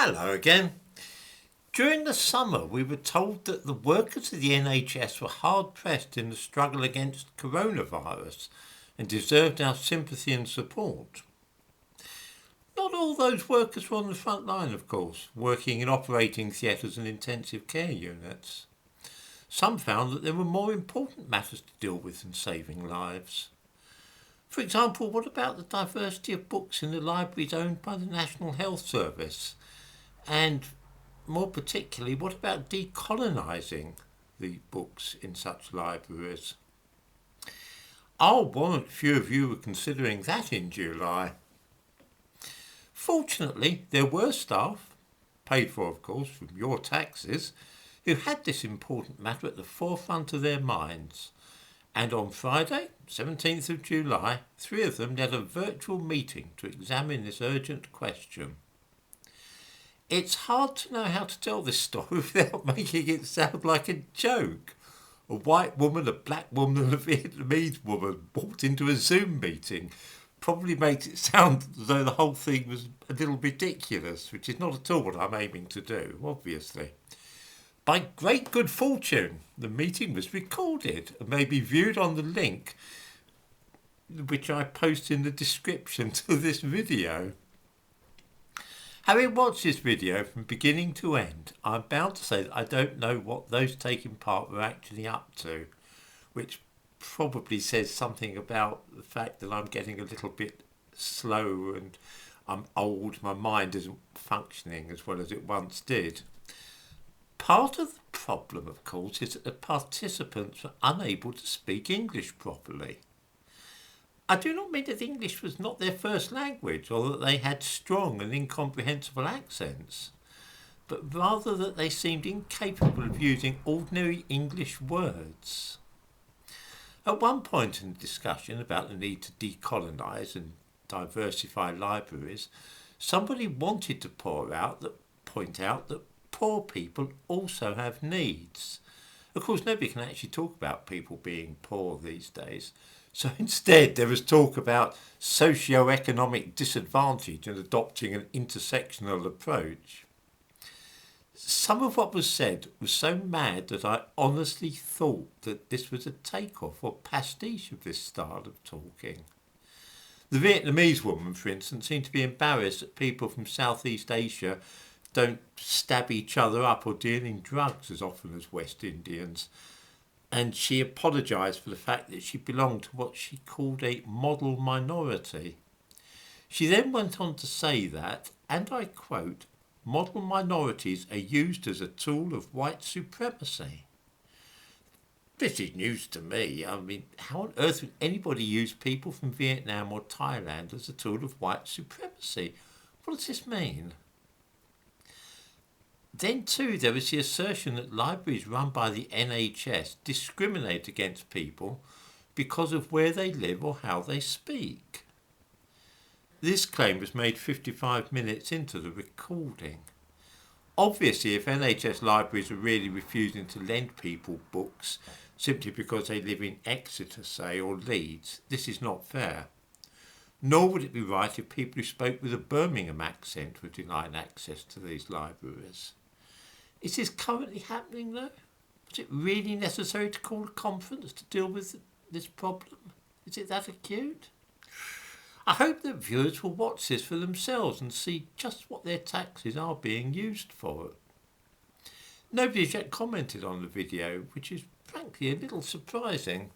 Hello again. During the summer, we were told that the workers of the NHS were hard pressed in the struggle against coronavirus and deserved our sympathy and support. Not all those workers were on the front line, of course, working in operating theatres and intensive care units. Some found that there were more important matters to deal with than saving lives. For example, what about the diversity of books in the libraries owned by the National Health Service? And more particularly, what about decolonising the books in such libraries? I'll warrant few of you were considering that in July. Fortunately, there were staff, paid for of course from your taxes, who had this important matter at the forefront of their minds. And on Friday, 17th of July, 3 of them led a virtual meeting to examine this urgent question. It's hard to know how to tell this story without making it sound like a joke. A white woman, a black woman and a Vietnamese woman walked into a Zoom meeting. Probably makes it sound as though the whole thing was a little ridiculous, which is not at all what I'm aiming to do, obviously. By great good fortune, the meeting was recorded and may be viewed on the link which I post in the description to this video. Having watched this video from beginning to end, I'm bound to say that I don't know what those taking part were actually up to, which probably says something about the fact that I'm getting a little bit slow and I'm old, my mind isn't functioning as well as it once did. Part of the problem, of course, is that the participants were unable to speak English properly. I do not mean that English was not their first language or that they had strong and incomprehensible accents, but rather that they seemed incapable of using ordinary English words. At one point in the discussion about the need to decolonise and diversify libraries, somebody wanted to point out that poor people also have needs. Of course, nobody can actually talk about people being poor these days. So instead, there was talk about socio-economic disadvantage and adopting an intersectional approach. Some of what was said was so mad that I honestly thought that this was a takeoff or pastiche of this style of talking. The Vietnamese woman, for instance, seemed to be embarrassed that people from Southeast Asia don't stab each other up or deal in drugs as often as West Indians. And she apologised for the fact that she belonged to what she called a model minority. She then went on to say that, and I quote, model minorities are used as a tool of white supremacy. This is news to me. I mean, how on earth would anybody use people from Vietnam or Thailand as a tool of white supremacy? What does this mean? Then too, there was the assertion that libraries run by the NHS discriminate against people because of where they live or how they speak. This claim was made 55 minutes into the recording. Obviously, if NHS libraries are really refusing to lend people books simply because they live in Exeter, say, or Leeds, this is not fair. Nor would it be right if people who spoke with a Birmingham accent were denied access to these libraries. Is this currently happening though? Was it really necessary to call a conference to deal with this problem? Is it that acute? I hope that viewers will watch this for themselves and see just what their taxes are being used for. Nobody has yet commented on the video, which is frankly a little surprising.